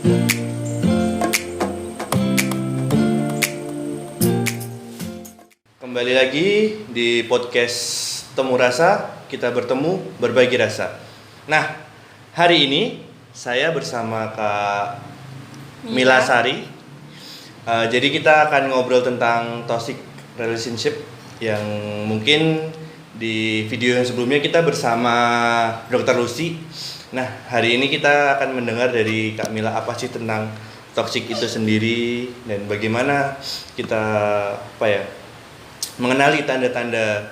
Kembali lagi di podcast Temu Rasa, kita bertemu berbagi rasa. Nah, hari ini saya bersama Kak Mila Sari. Jadi kita akan ngobrol tentang toxic relationship yang mungkin di video yang sebelumnya kita bersama Dr. Lucy. Nah, hari ini kita akan mendengar dari Kak Mila apa sih tentang toxic itu sendiri dan bagaimana kita mengenali tanda-tanda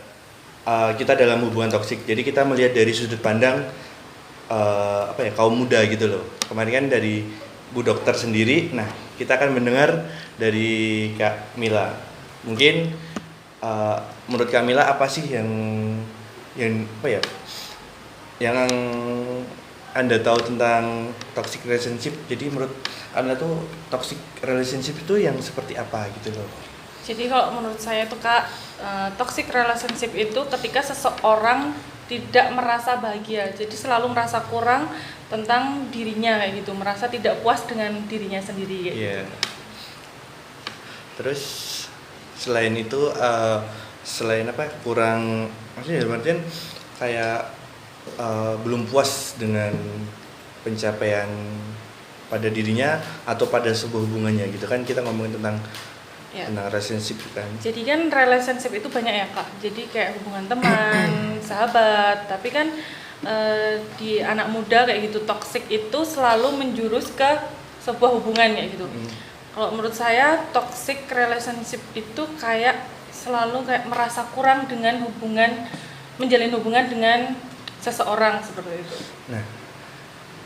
kita dalam hubungan toksik. Jadi kita melihat dari sudut pandang kaum muda gitu loh. Kemarin kan dari Bu Dokter sendiri. Nah, kita akan mendengar dari Kak Mila. Mungkin menurut Kak Mila apa sih yang Anda tahu tentang toxic relationship? Jadi menurut Anda tuh toxic relationship itu yang seperti apa gitu loh? Jadi kalau menurut saya tuh Kak, toxic relationship itu ketika seseorang tidak merasa bahagia, jadi selalu merasa kurang tentang dirinya kayak gitu, merasa tidak puas dengan dirinya sendiri kayak gitu. Terus selain itu, kurang, maksudnya artian kayak belum puas dengan pencapaian pada dirinya atau pada sebuah hubungannya gitu kan, kita ngomongin tentang tentang relationship kan. Jadi kan relationship itu banyak ya Kak. Jadi kayak hubungan teman, sahabat. Tapi kan di anak muda kayak gitu toxic itu selalu menjurus ke sebuah hubungan kayak gitu. Kalau menurut saya toxic relationship itu kayak selalu kayak merasa kurang dengan menjalin hubungan dengan seseorang seperti itu. Nah,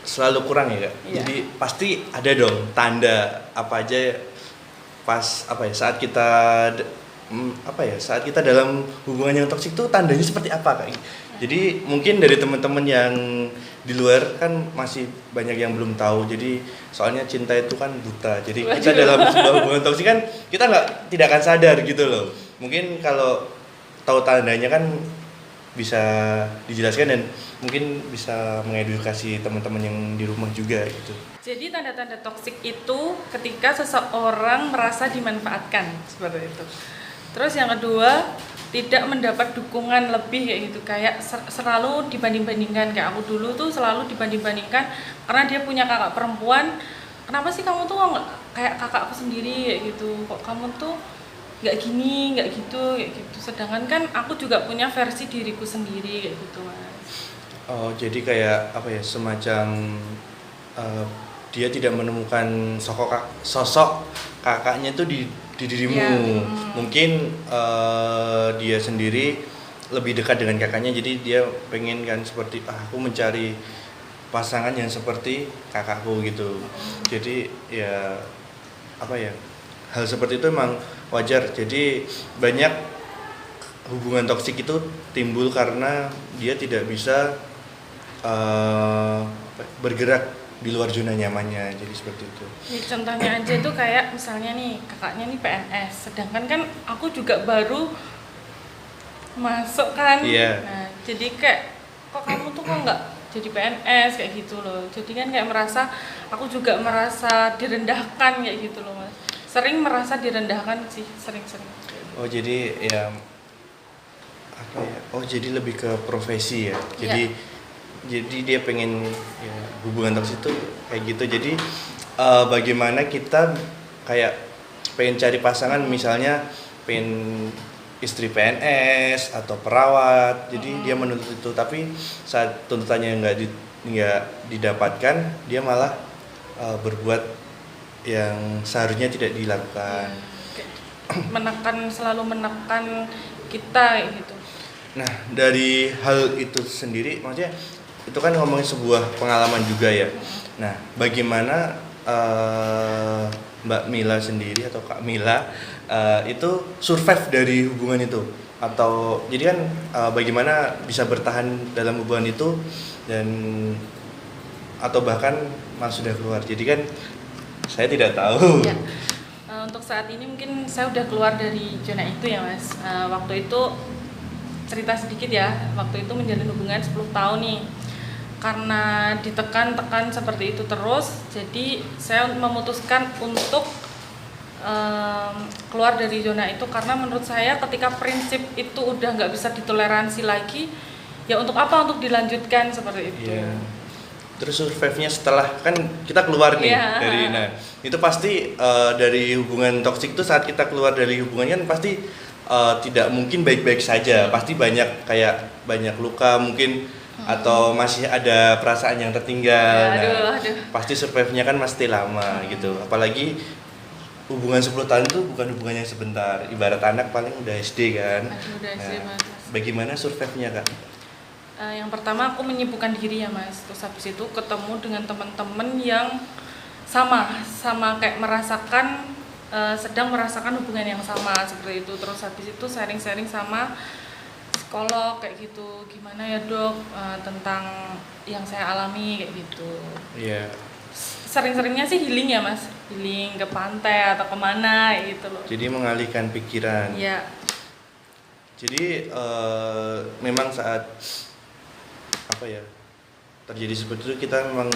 selalu kurang ya Kak. Iya. Jadi pasti ada dong tanda apa aja pas saat kita dalam hubungan yang toksik itu tandanya seperti apa Kak? Jadi mungkin dari teman-teman yang di luar kan masih banyak yang belum tahu. Jadi soalnya cinta itu kan buta. Jadi kita dalam sebuah hubungan toksik kan kita tidak akan sadar gitu loh. Mungkin kalau tahu tandanya kan bisa dijelaskan dan mungkin bisa mengedukasi teman-teman yang di rumah juga gitu. Jadi tanda-tanda toksik itu ketika seseorang merasa dimanfaatkan seperti itu. Terus yang kedua, tidak mendapat dukungan lebih kayak gitu, kayak selalu dibanding-bandingkan. Kayak aku dulu tuh selalu dibanding-bandingkan karena dia punya kakak perempuan. Kenapa sih kamu tuh nggak kayak kakakku sendiri kayak gitu? Kok kamu tuh nggak gini, nggak gitu, kayak gitu. Sedangkan kan aku juga punya versi diriku sendiri kayak gitu Mas. Oh, jadi kayak semacam dia tidak menemukan sosok kakaknya itu di dirimu. Mungkin dia sendiri lebih dekat dengan kakaknya, jadi dia pengen kan seperti aku mencari pasangan yang seperti kakakku gitu. Jadi hal seperti itu memang wajar. Jadi banyak hubungan toksik itu timbul karena dia tidak bisa bergerak di luar zona nyamannya, jadi seperti itu. Ya, contohnya aja tuh kayak misalnya nih kakaknya nih PNS, sedangkan kan aku juga baru masuk kan. Nah, jadi kayak kok kamu tuh nggak jadi PNS kayak gitu loh. Jadi kan kayak aku juga merasa direndahkan kayak gitu loh Mas. Sering merasa direndahkan sih, sering-sering. Oh, jadi jadi lebih ke profesi ya. Jadi dia pengen hubungan toksik itu kayak gitu. Jadi bagaimana kita kayak pengen cari pasangan, misalnya pengen istri PNS atau perawat. Jadi dia menuntut itu, tapi saat tuntutannya nggak didapatkan, dia malah berbuat yang seharusnya tidak dilakukan. Selalu menekan kita gitu. Nah, dari hal itu sendiri, maksudnya itu kan ngomongin sebuah pengalaman juga ya. Nah, bagaimana Mbak Mila sendiri atau Kak Mila itu survive dari hubungan itu? Atau jadi kan bagaimana bisa bertahan dalam hubungan itu dan atau bahkan malah sudah keluar? Jadi kan saya tidak tahu. Ya. Untuk saat ini mungkin saya udah keluar dari zona itu ya Mas. Waktu itu cerita sedikit ya, waktu itu menjalin hubungan 10 tahun nih. karena ditekan-tekan seperti itu terus, jadi saya memutuskan untuk keluar dari zona itu, karena menurut saya ketika prinsip itu udah nggak bisa ditoleransi lagi, ya untuk apa untuk dilanjutkan seperti itu. Iya. Terus survive-nya setelah kan kita keluar nih Iya. dari, nah itu pasti dari hubungan toksik itu, saat kita keluar dari hubungan kan pasti tidak mungkin baik-baik saja, pasti banyak luka mungkin, atau masih ada perasaan yang tertinggal. Ya, Nah, aduh. pasti survive-nya kan mesti lama gitu, apalagi hubungan 10 tahun itu bukan hubungan yang sebentar, ibarat anak paling udah SD kan. Aduh, udah SD, Mas. Bagaimana survive-nya Kak? Yang pertama aku menyibukkan diri ya Mas, terus habis itu ketemu dengan teman-teman yang sama kayak merasakan sedang merasakan hubungan yang sama seperti itu. Terus habis itu sharing-sharing sama psikolog kayak gitu, gimana ya dok tentang yang saya alami kayak gitu. Iya. Sering-seringnya sih healing ya Mas, healing ke pantai atau kemana gitu loh. Jadi mengalihkan pikiran. Iya. Jadi memang saat terjadi seperti itu, kita memang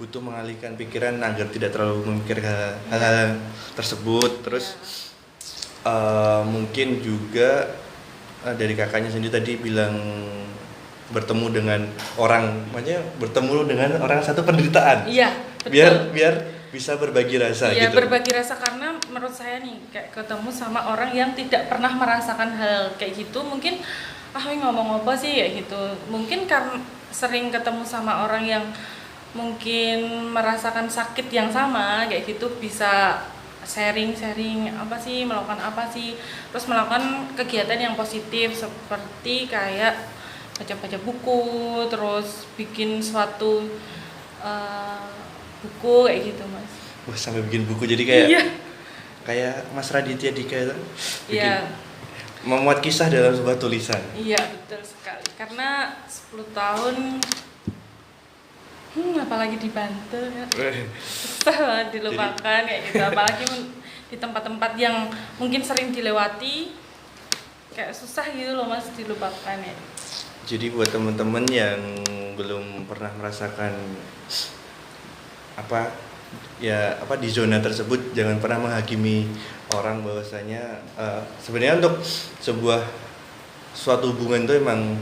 butuh mengalihkan pikiran agar tidak terlalu memikirkan hal-hal tersebut. Terus mungkin juga dari kakaknya sendiri tadi bilang bertemu dengan orang, maksudnya bertemu dengan orang satu penderitaan. Iya, betul. Biar bisa berbagi rasa Iya, gitu. berbagi rasa, karena menurut saya nih kayak ketemu sama orang yang tidak pernah merasakan hal kayak gitu, mungkin ini ngomong apa sih kayak gitu. Mungkin karena sering ketemu sama orang yang mungkin merasakan sakit yang sama kayak gitu, bisa sharing apa sih, melakukan apa sih, terus melakukan kegiatan yang positif seperti kayak baca-baca buku, terus bikin suatu buku kayak gitu Mas. Wah, sampai bikin buku, jadi kayak Iya. kayak Mas Raditya Dika itu bikin, Iya. memuat kisah dalam sebuah tulisan. Iya, betul sekali. Karena 10 tahun apalagi di Banten ya. Susah banget dilupakan kayak gitu, apalagi di tempat-tempat yang mungkin sering dilewati, kayak susah gitu loh Mas dilupakan ya. Jadi buat teman-teman yang belum pernah merasakan di zona tersebut, jangan pernah menghakimi orang bahwasanya sebenarnya untuk suatu hubungan itu emang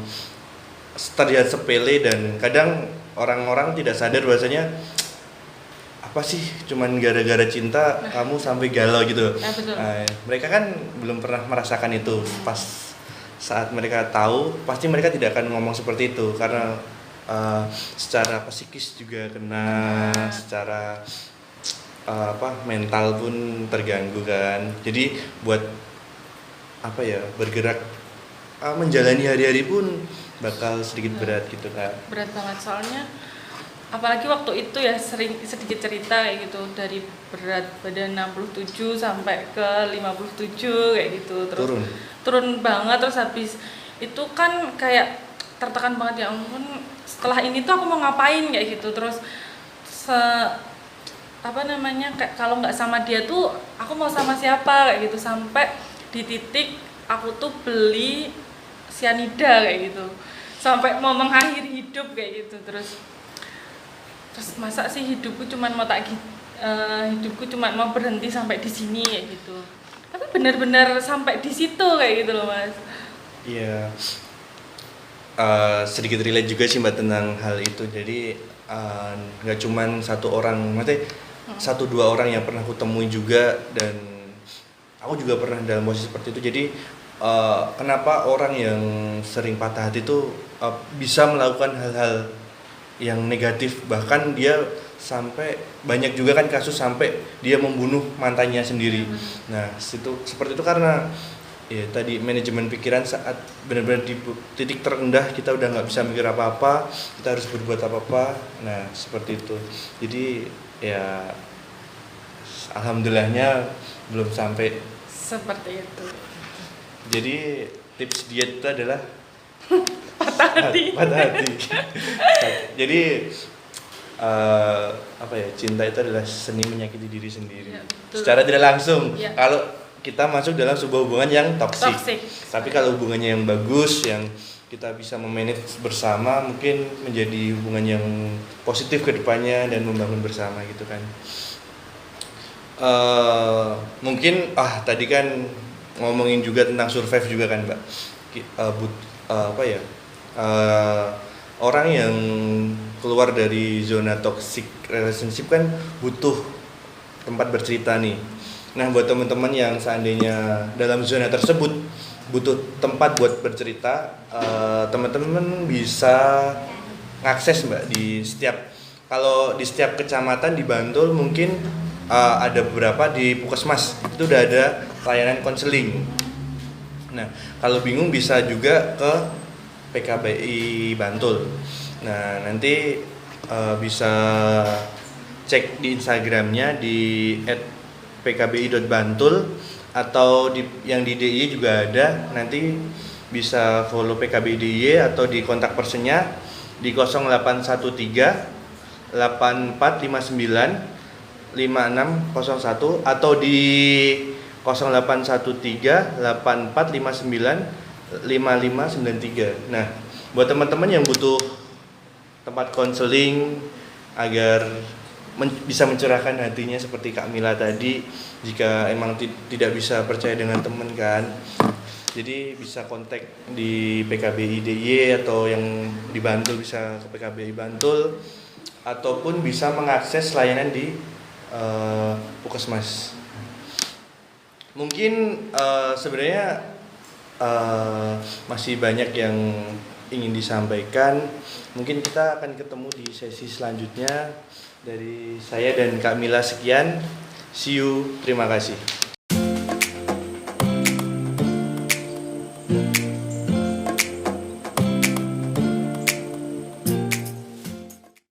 terlihat sepele, dan kadang orang-orang tidak sadar bahwasanya apa sih, cuman gara-gara cinta kamu sampai galau gitu. Nah, betul. Mereka kan belum pernah merasakan itu. Pas saat mereka tahu, pasti mereka tidak akan ngomong seperti itu, karena secara psikis juga kena, secara mental pun terganggu kan. Jadi buat bergerak menjalani hari-hari pun bakal sedikit berat gitu kan. Berat banget, soalnya apalagi waktu itu ya sering sedikit cerita kayak gitu, dari berat badan 67 sampai ke 57 kayak gitu, terus turun banget. Terus habis itu kan kayak tertekan banget, ya ampun setelah ini tuh aku mau ngapain kayak gitu. Terus kayak kalau nggak sama dia tuh aku mau sama siapa kayak gitu, sampai di titik aku tuh beli sianida kayak gitu, sampai mau mengakhiri hidup kayak gitu. Terus masa sih hidupku cuma mau berhenti sampai di sini kayak gitu. Tapi benar-benar sampai di situ kayak gitu loh Mas. Iya. Sedikit relate juga sih Mbak tentang hal itu. Jadi nggak cuman satu orang, maksudnya 1-2 orang yang pernah aku temui juga, dan aku juga pernah dalam posisi seperti itu. Jadi kenapa orang yang sering patah hati itu bisa melakukan hal-hal yang negatif, bahkan dia sampai banyak juga kan kasus sampai dia membunuh mantannya sendiri. Nah, seperti itu karena ya tadi manajemen pikiran saat benar-benar di titik terendah, kita udah nggak bisa mikir apa-apa, kita harus berbuat apa-apa. Nah, seperti itu. Jadi ya alhamdulillahnya belum sampai seperti itu. Jadi tips diet itu adalah patah hati. Jadi cinta itu adalah seni menyakiti diri sendiri. Ya, secara tidak langsung. Ya. Kalau kita masuk dalam sebuah hubungan yang toksik. Tapi kalau hubungannya yang bagus, yang kita bisa memanage bersama, mungkin menjadi hubungan yang positif ke depannya dan membangun bersama gitu kan. Mungkin tadi kan ngomongin juga tentang survive juga kan Mbak. Orang yang keluar dari zona toxic relationship kan butuh tempat bercerita nih. Nah, buat teman-teman yang seandainya dalam zona tersebut butuh tempat buat bercerita, teman-teman bisa ngakses Mbak di setiap kecamatan di Bantul mungkin ada beberapa di Puskesmas itu udah ada layanan konseling. Nah, kalau bingung bisa juga ke PKBI Bantul. Nah, nanti bisa cek di Instagramnya di @pkbi.bantul atau yang di DIY juga ada. Nanti bisa follow PKBI DIY atau di kontak personnya di 0813 8459 5601 atau di 0813 8459 5593. Nah, buat teman-teman yang butuh tempat konseling agar bisa mencurahkan hatinya seperti Kak Mila tadi, jika emang tidak bisa percaya dengan teman kan, jadi bisa kontak di PKBI DIY atau yang di Bantul bisa ke PKBI Bantul ataupun bisa mengakses layanan di Puskesmas. Mungkin sebenarnya masih banyak yang ingin disampaikan. Mungkin kita akan ketemu di sesi selanjutnya. Dari saya dan Kak Mila sekian. See you. Terima kasih.